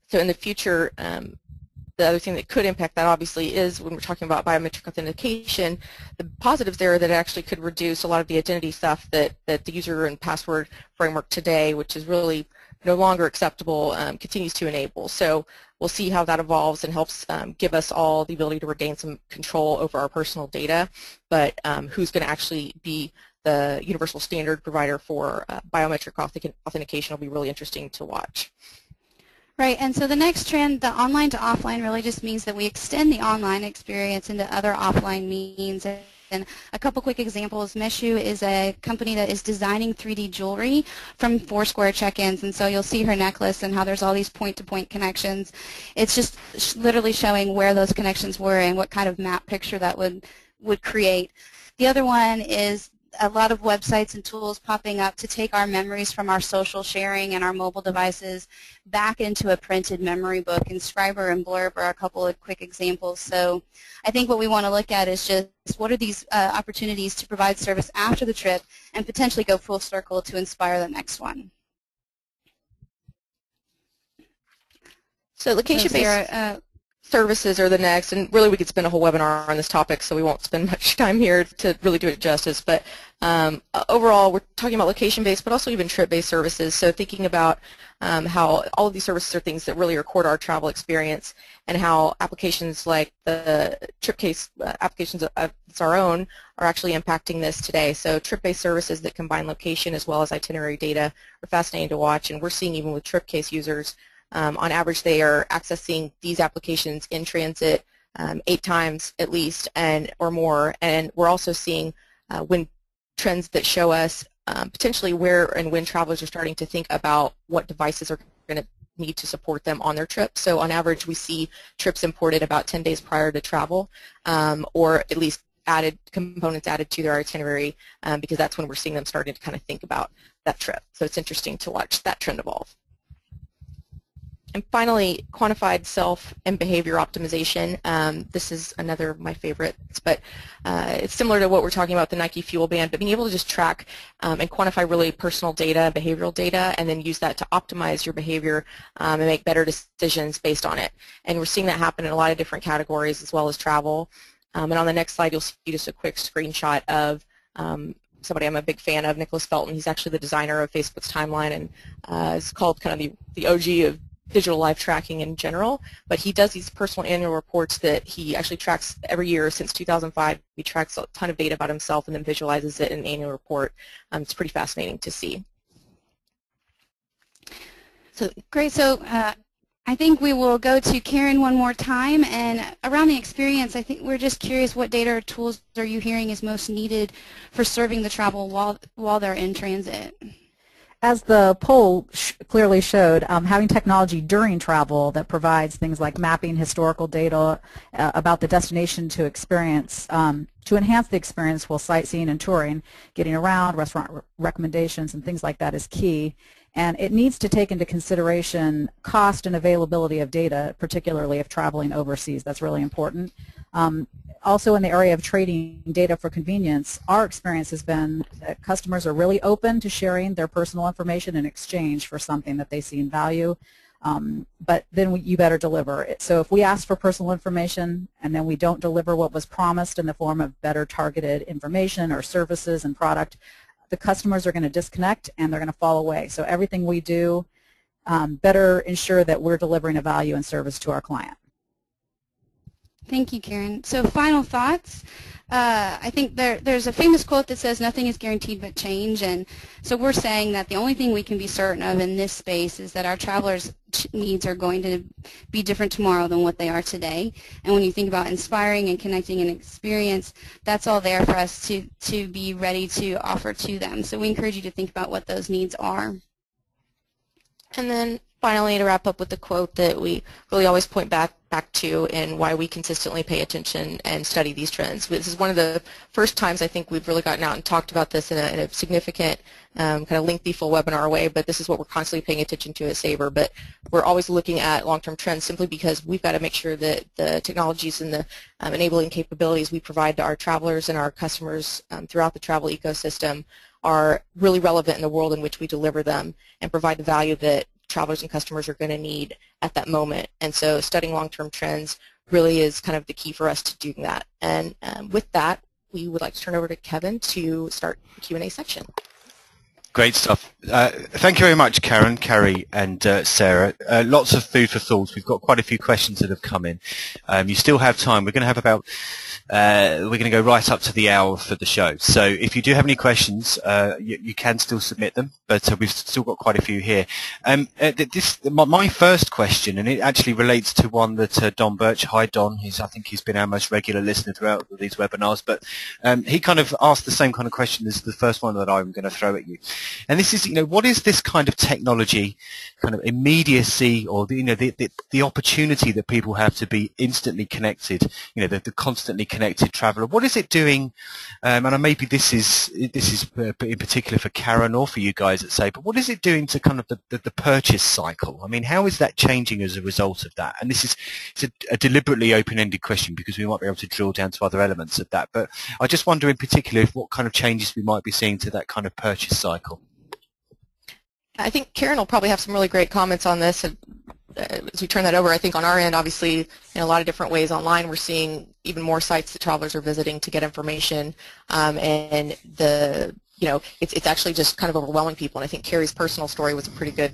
So in the future, the other thing that could impact that obviously is when we're talking about biometric authentication, the positives there are that it actually could reduce a lot of the identity stuff that the user and password framework today, which is really no longer acceptable, continues to enable. So we'll see how that evolves and helps give us all the ability to regain some control over our personal data, but who's going to actually be the universal standard provider for biometric authentication will be really interesting to watch. Right, and so the next trend, the online to offline, really just means that we extend the online experience into other offline means. And a couple quick examples. Meshu is a company that is designing 3D jewelry from Foursquare check-ins, and so you'll see her necklace and how there's all these point-to-point connections. It's just literally showing where those connections were and what kind of map picture that would create. The other one is a lot of websites and tools popping up to take our memories from our social sharing and our mobile devices back into a printed memory book, and Scriber and Blurb are a couple of quick examples. So I think what we want to look at is just what are these opportunities to provide service after the trip and potentially go full circle to inspire the next one. So location-based. services are the next, and really we could spend a whole webinar on this topic, so we won't spend much time here to really do it justice. But overall, we're talking about location-based, but also even trip-based services. So thinking about how all of these services are things that really record our travel experience, and how applications like the trip case applications of it's our own are actually impacting this today. So trip-based services that combine location as well as itinerary data are fascinating to watch, and we're seeing even with trip case users, on average, they are accessing these applications in transit 8 times at least or more. And we're also seeing when trends that show us potentially where and when travelers are starting to think about what devices are going to need to support them on their trip. So on average, we see trips imported about 10 days prior to travel, or at least components added to their itinerary, because that's when we're seeing them starting to kind of think about that trip. So it's interesting to watch that trend evolve. And finally, quantified self and behavior optimization. This is another of my favorites, but it's similar to what we're talking about, the Nike Fuel Band, but being able to just track and quantify really personal data, behavioral data, and then use that to optimize your behavior and make better decisions based on it. And we're seeing that happen in a lot of different categories as well as travel. And on the next slide, you'll see just a quick screenshot of somebody I'm a big fan of, Nicholas Felton. He's actually the designer of Facebook's timeline, and it's called kind of the OG of digital life tracking in general, but he does these personal annual reports that he actually tracks every year since 2005. He tracks a ton of data about himself and then visualizes it in an annual report. It's pretty fascinating to see. So great. So I think we will go to Karen one more time, and around the experience, I think we're just curious, what data or tools are you hearing is most needed for serving the travel while they're in transit? As the poll clearly showed, having technology during travel that provides things like mapping historical data about the destination to experience, to enhance the experience while sightseeing and touring, getting around, restaurant recommendations and things like that is key. And it needs to take into consideration cost and availability of data, particularly if traveling overseas. That's really important. Also in the area of trading data for convenience, our experience has been that customers are really open to sharing their personal information in exchange for something that they see in value, but then you better deliver it. So if we ask for personal information and then we don't deliver what was promised in the form of better targeted information or services and product, the customers are going to disconnect and they're going to fall away. So everything we do better ensure that we're delivering a value and service to our client. Thank you, Karen. So final thoughts. I think there's a famous quote that says nothing is guaranteed but change, and so we're saying that the only thing we can be certain of in this space is that our travelers' needs are going to be different tomorrow than what they are today. And when you think about inspiring and connecting an experience, that's all there for us to be ready to offer to them. So we encourage you to think about what those needs are. And then finally, to wrap up with the quote that we really always point back to and why we consistently pay attention and study these trends. This is one of the first times I think we've really gotten out and talked about this in a significant, kind of lengthy full webinar way, but this is what we're constantly paying attention to at Sabre. But we're always looking at long-term trends simply because we've got to make sure that the technologies and the enabling capabilities we provide to our travelers and our customers throughout the travel ecosystem are really relevant in the world in which we deliver them and provide the value that travelers and customers are going to need at that moment. And so studying long-term trends really is kind of the key for us to doing that. And with that, we would like to turn over to Kevin to start the Q&A section. Great stuff. Thank you very much, Karen, Carrie, and Sarah. Lots of food for thought. We've got quite a few questions that have come in. You still have time. We're going to have about, we're going to go right up to the hour for the show. So if you do have any questions, you can still submit them, but we've still got quite a few here. My first question, and it actually relates to one that Don Birch, hi Don, I think he's been our most regular listener throughout these webinars, but he kind of asked the same kind of question as the first one that I'm going to throw at you. And this is, what is this kind of technology, kind of immediacy, or the opportunity that people have to be instantly connected, the constantly connected traveler? What is it doing? And maybe this is in particular for Karen or for you guys at Sabre. What is it doing to kind of the purchase cycle? I mean, how is that changing as a result of that? And it's a deliberately open-ended question because we might be able to drill down to other elements of that. But I just wonder in particular what kind of changes we might be seeing to that kind of purchase cycle. I think Karen will probably have some really great comments on this as we turn that over, I think on our end, obviously, in a lot of different ways online, we're seeing even more sites that travelers are visiting to get information, and it's actually just kind of overwhelming people. And I think Carrie's personal story was a pretty good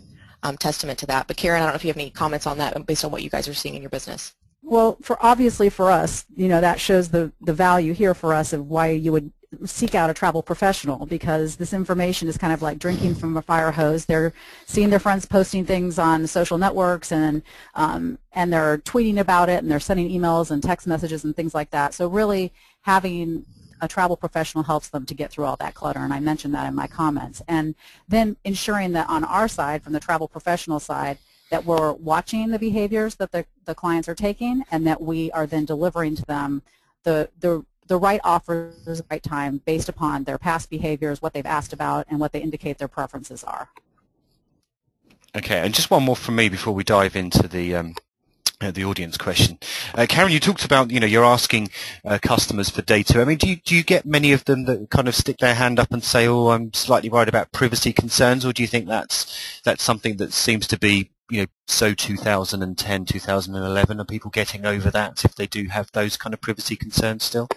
testament to that. But Karen, I don't know if you have any comments on that based on what you guys are seeing in your business. Well, obviously for us, that shows the value here for us of why you would seek out a travel professional, because this information is kind of like drinking from a fire hose. They're seeing their friends posting things on social networks, and they're tweeting about it, and they're sending emails and text messages and things like that. So really having a travel professional helps them to get through all that clutter, and I mentioned that in my comments. And then ensuring that on our side, from the travel professional side, that we're watching the behaviors that the clients are taking, and that we are then delivering to them the right offers at the right time based upon their past behaviors, what they've asked about, and what they indicate their preferences are. Okay, and just one more from me before we dive into the audience question. Karen, you talked about, you're asking customers for data. I mean, do you get many of them that kind of stick their hand up and say, oh, I'm slightly worried about privacy concerns, or do you think that's something that seems to be, so 2010, 2011, are people getting over that if they do have those kind of privacy concerns still?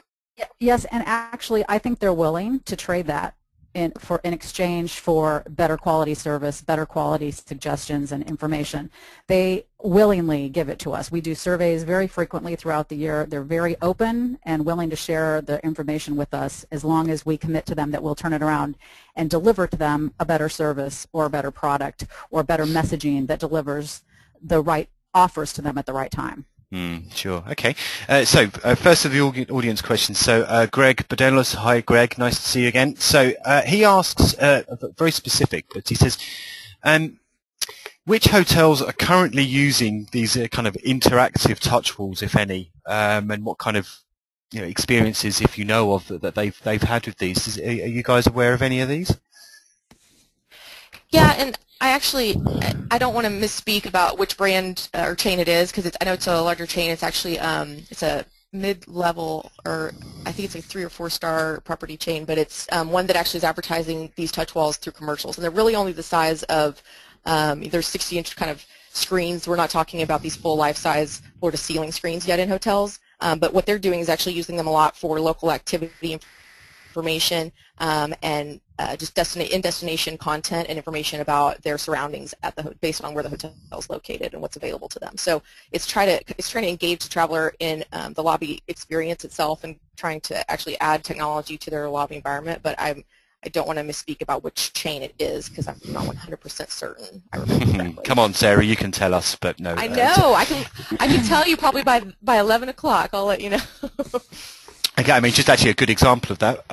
Yes, and actually I think they're willing to trade that in exchange for better quality service, better quality suggestions and information. They willingly give it to us. We do surveys very frequently throughout the year. They're very open and willing to share the information with us as long as we commit to them that we'll turn it around and deliver to them a better service or a better product or better messaging that delivers the right offers to them at the right time. Sure. Okay. So first of the audience questions. So Greg Badelos. Hi, Greg. Nice to see you again. So he asks, very specific, but he says, which hotels are currently using these kind of interactive touch walls, if any, and what kind of experiences, if you know of, that they've had with these? Are you guys aware of any of these? Yeah, and I don't want to misspeak about which brand or chain it is, because I know it's a larger chain. It's actually it's a mid-level, or I think it's a 3 or 4 star property chain, but it's one that actually is advertising these touch walls through commercials, and they're really only the size of either 60-inch kind of screens. We're not talking about these full life-size floor-to-ceiling screens yet in hotels, but what they're doing is actually using them a lot for local activity information and just in-destination content and information about their surroundings based on where the hotel is located and what's available to them. So it's trying to engage the traveler in the lobby experience itself and trying to actually add technology to their lobby environment. But I don't want to misspeak about which chain it is because I'm not 100% certain. I remember correctly. Come on, Sarah, you can tell us, but no. I know. I can tell you probably by 11 o'clock. I'll let you know. Okay, I mean, just actually a good example of that,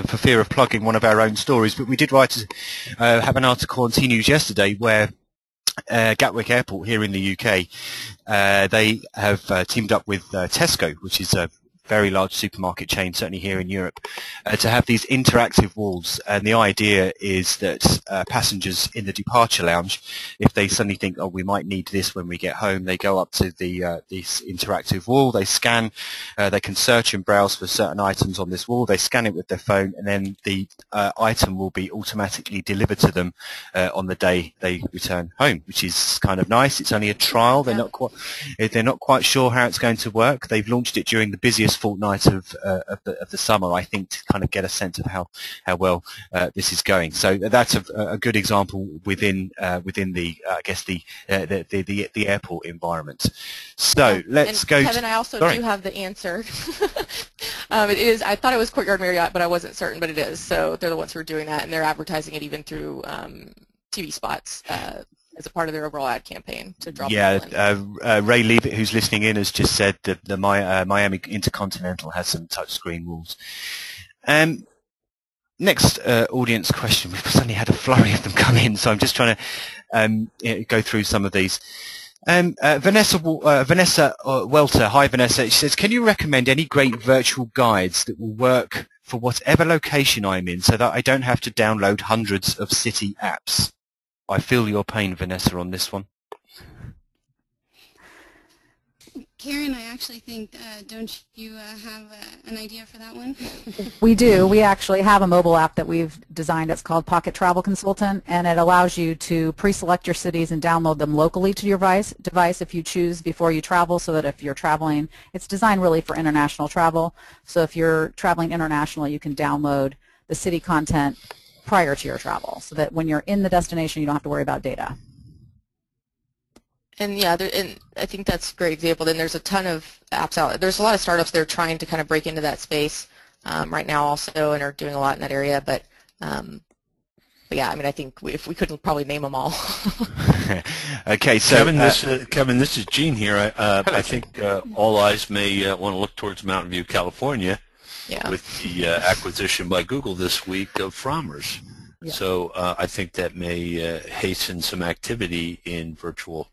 for fear of plugging one of our own stories, but we did have an article on Tnooz yesterday where Gatwick Airport here in the UK, they have teamed up with Tesco, which is a very large supermarket chain, certainly here in Europe, to have these interactive walls. And the idea is that passengers in the departure lounge, if they suddenly think, oh, we might need this when we get home, they go up to this interactive wall, they scan, they can search and browse for certain items on this wall, they scan it with their phone, and then the item will be automatically delivered to them on the day they return home, which is kind of nice. It's only a trial. They're not quite sure how it's going to work. They've launched it during the busiest fortnight of the summer, I think, to kind of get a sense of how well this is going. So that's a good example within the I guess the airport environment. So let's go. Kevin, I also do have the answer. It is. I thought it was Courtyard Marriott, but I wasn't certain. But it is. So they're the ones who are doing that, and they're advertising it even through TV spots. As a part of their overall ad campaign to draw people in. Ray Leavitt, who's listening in, has just said that the Miami Intercontinental has some touchscreen walls. Next audience question. We've suddenly had a flurry of them come in, so I'm just trying to go through some of these. Vanessa Welter, hi Vanessa, she says, can you recommend any great virtual guides that will work for whatever location I'm in so that I don't have to download hundreds of city apps? I feel your pain, Vanessa, on this one. Karen, I actually think, don't you have an idea for that one? We do. We actually have a mobile app that we've designed. It's called Pocket Travel Consultant, and it allows you to pre-select your cities and download them locally to your device if you choose before you travel, so that if you're traveling, it's designed really for international travel. So if you're traveling international, you can download the city content prior to your travel, so that when you're in the destination, you don't have to worry about data. And yeah, and I think that's a great example. Then there's a ton of apps out. There's a lot of startups that are trying to kind of break into that space right now also, and are doing a lot in that area. But yeah, I mean, I think if we couldn't probably name them all. Okay, so Kevin, this is Gene here. I think all eyes may want to look towards Mountain View, California, with the acquisition by Google this week of Frommer's. Yeah. So I think that may hasten some activity in virtual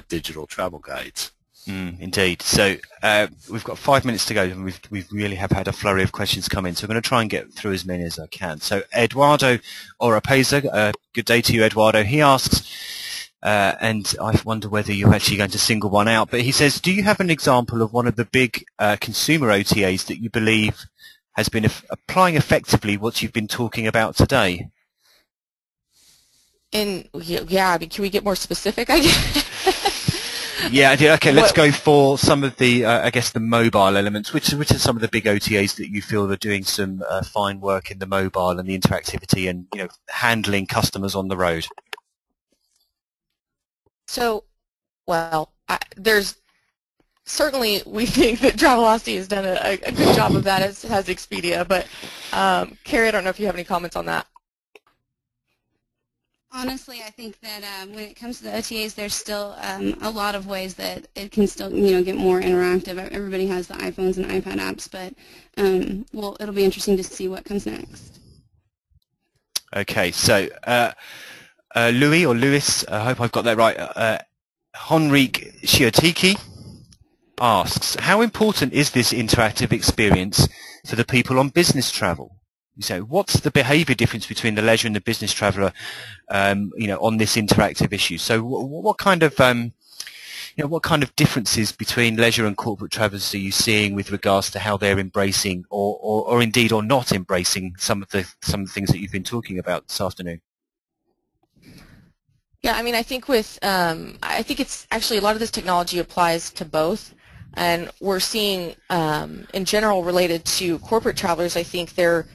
digital travel guides. Indeed. So we've got 5 minutes to go, and we really have had a flurry of questions come in, so I'm going to try and get through as many as I can. So Eduardo Oropeza, good day to you, Eduardo. He asks, and I wonder whether you're actually going to single one out, but he says, do you have an example of one of the big consumer OTAs that you believe has been applying effectively what you've been talking about today? And yeah, I mean, can we get more specific, I guess? Yeah, okay, let's go for some of the, I guess, the mobile elements. Which are some of the big OTAs that you feel are doing some fine work in the mobile and the interactivity and, you know, handling customers on the road? So, well, there's certainly, we think that Travelocity has done a good job of that, as has Expedia, but Carrie, I don't know if you have any comments on that. Honestly, I think that when it comes to the OTAs, there's still a lot of ways that it can still, get more interactive. Everybody has the iPhones and iPad apps, but well, it'll be interesting to see what comes next. Okay, so Louis, I hope I've got that right. Honrik Shiotiki asks, how important is this interactive experience for the people on business travel? So what's the behavior difference between the leisure and the business traveler, on this interactive issue? So what kind of, what kind of differences between leisure and corporate travelers are you seeing with regards to how they're embracing or indeed or not embracing some of the things that you've been talking about this afternoon? Yeah, I mean, I think I think it's actually a lot of this technology applies to both. And we're seeing, in general, related to corporate travelers, I think they're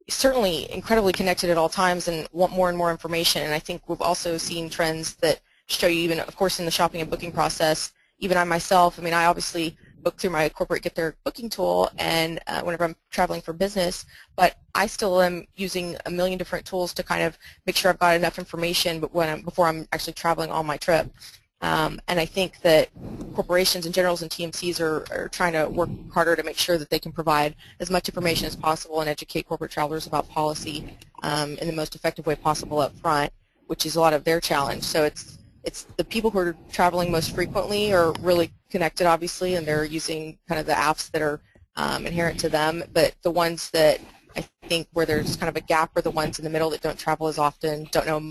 certainly incredibly connected at all times and want more and more information. And I think we've also seen trends that show you, even, of course, in the shopping and booking process. Even I myself, I mean, I obviously book through my corporate Get There booking tool, and whenever I'm traveling for business, but I still am using a million different tools to kind of make sure I've got enough information before I'm actually traveling on my trip. And I think that corporations and generals and TMCs are trying to work harder to make sure that they can provide as much information as possible and educate corporate travelers about policy in the most effective way possible up front, which is a lot of their challenge. So it's the people who are traveling most frequently are really connected, obviously, and they're using kind of the apps that are inherent to them. But the ones that I think where there's kind of a gap are the ones in the middle that don't travel as often, don't know as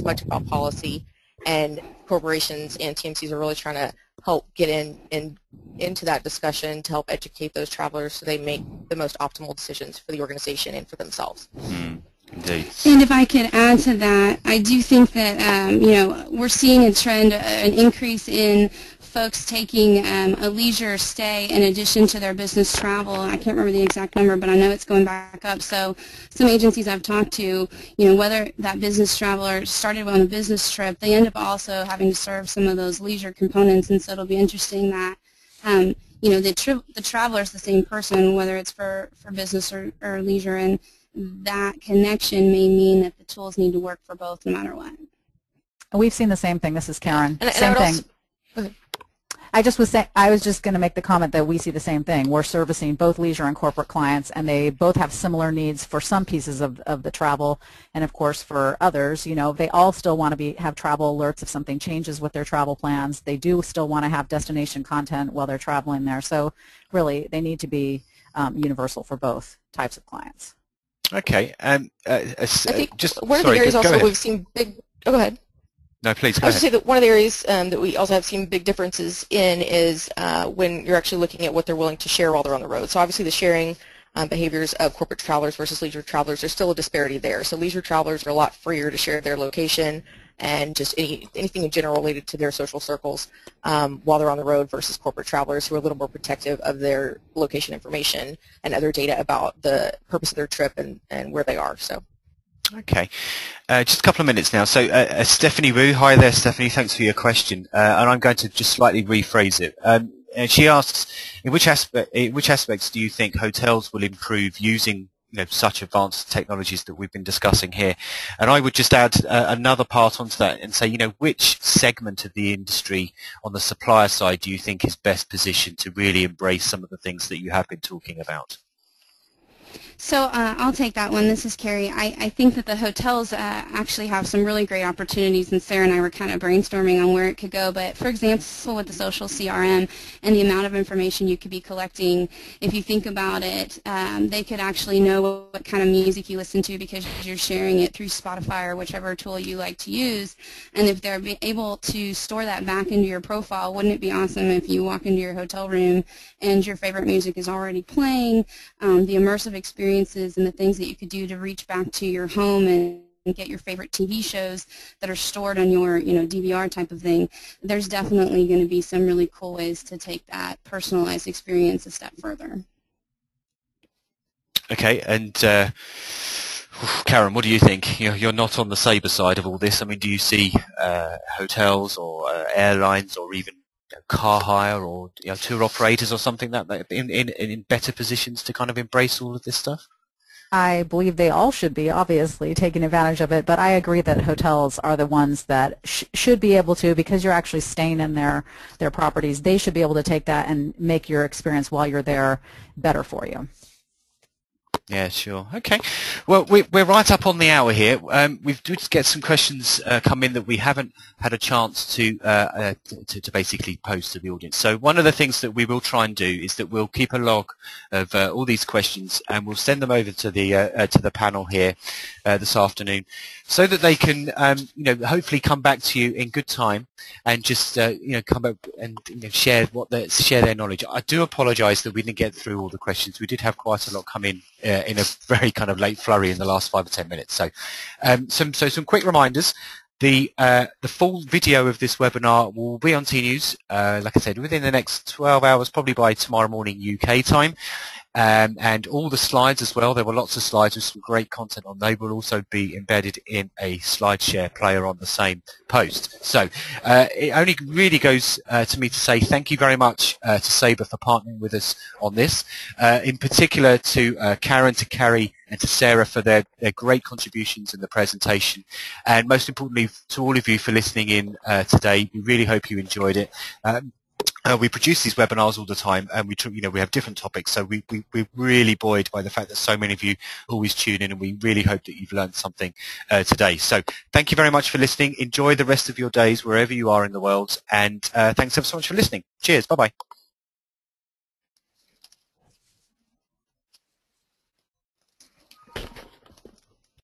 much about policy. And corporations and TMCs are really trying to help get into that discussion to help educate those travelers so they make the most optimal decisions for the organization and for themselves. Indeed. And if I could add to that, I do think that we're seeing a trend, an increase in folks taking a leisure stay in addition to their business travel. I can't remember the exact number, but I know it's going back up. So some agencies I've talked to, whether that business traveler started on a business trip, they end up also having to serve some of those leisure components. And so it'll be interesting that, the traveler is the same person, whether it's for business or leisure, and that connection may mean that the tools need to work for both no matter what. We've seen the same thing. This is Karen. Same thing. Okay. I was just going to make the comment that we see the same thing. We're servicing both leisure and corporate clients, and they both have similar needs for some pieces of the travel, and of course for others, they all still want to have travel alerts if something changes with their travel plans. They do still want to have destination content while they're traveling there. So really, they need to be universal for both types of clients. Okay. I think one of the areas also we've seen big. Oh, go ahead. No, please, go I was ahead. going to say that one of the areas that we also have seen big differences in is when you're actually looking at what they're willing to share while they're on the road. So obviously the sharing behaviors of corporate travelers versus leisure travelers, there's still a disparity there. So leisure travelers are a lot freer to share their location and just anything in general related to their social circles while they're on the road versus corporate travelers who are a little more protective of their location information and other data about the purpose of their trip and where they are. So. Okay, just a couple of minutes now. So Stephanie Wu, hi there Stephanie, thanks for your question. And I'm going to just slightly rephrase it. And she asks, in which aspects do you think hotels will improve using such advanced technologies that we've been discussing here? And I would just add another part onto that and say, which segment of the industry on the supplier side do you think is best positioned to really embrace some of the things that you have been talking about? So I'll take that one. This is Carrie. I think that the hotels actually have some really great opportunities, and Sarah and I were kind of brainstorming on where it could go. But for example, with the social CRM and the amount of information you could be collecting, if you think about it, they could actually know what kind of music you listen to because you're sharing it through Spotify or whichever tool you like to use. And if they're able to store that back into your profile, wouldn't it be awesome if you walk into your hotel room and your favorite music is already playing, the immersive experiences and the things that you could do to reach back to your home and get your favorite TV shows that are stored on your DVR type of thing. There's definitely going to be some really cool ways to take that personalized experience a step further. Okay, and Karen, what do you think? You're not on the Sabre side of all this. I mean, do you see hotels or airlines or even car hire or tour operators or something that in better positions to kind of embrace all of this stuff? I believe they all should be, obviously, taking advantage of it, but I agree that hotels are the ones that should be able to, because you're actually staying in their properties, they should be able to take that and make your experience while you're there better for you. Yeah, sure. Okay. Well, we're right up on the hour here. We've just get some questions come in that we haven't had a chance to basically pose to the audience. So one of the things that we will try and do is that we'll keep a log of all these questions and we'll send them over to the panel here this afternoon, so that they can hopefully come back to you in good time and just come up and share their knowledge. I do apologise that we didn't get through all the questions. We did have quite a lot come in a very kind of late flurry in the last 5 or 10 minutes. So some quick reminders. The full video of this webinar will be on Tnooz, like I said, within the next 12 hours, probably by tomorrow morning UK time. And all the slides as well. There were lots of slides with some great content on. They will also be embedded in a SlideShare player on the same post. So it only really goes to me to say thank you very much to Sabre for partnering with us on this. In particular to Karen, to Carrie and to Sarah for their great contributions in the presentation. And most importantly to all of you for listening in today. We really hope you enjoyed it. We produce these webinars all the time, and we have different topics. So we're really buoyed by the fact that so many of you always tune in, and we really hope that you've learned something today. So thank you very much for listening. Enjoy the rest of your days wherever you are in the world, and thanks ever so much for listening. Cheers. Bye bye.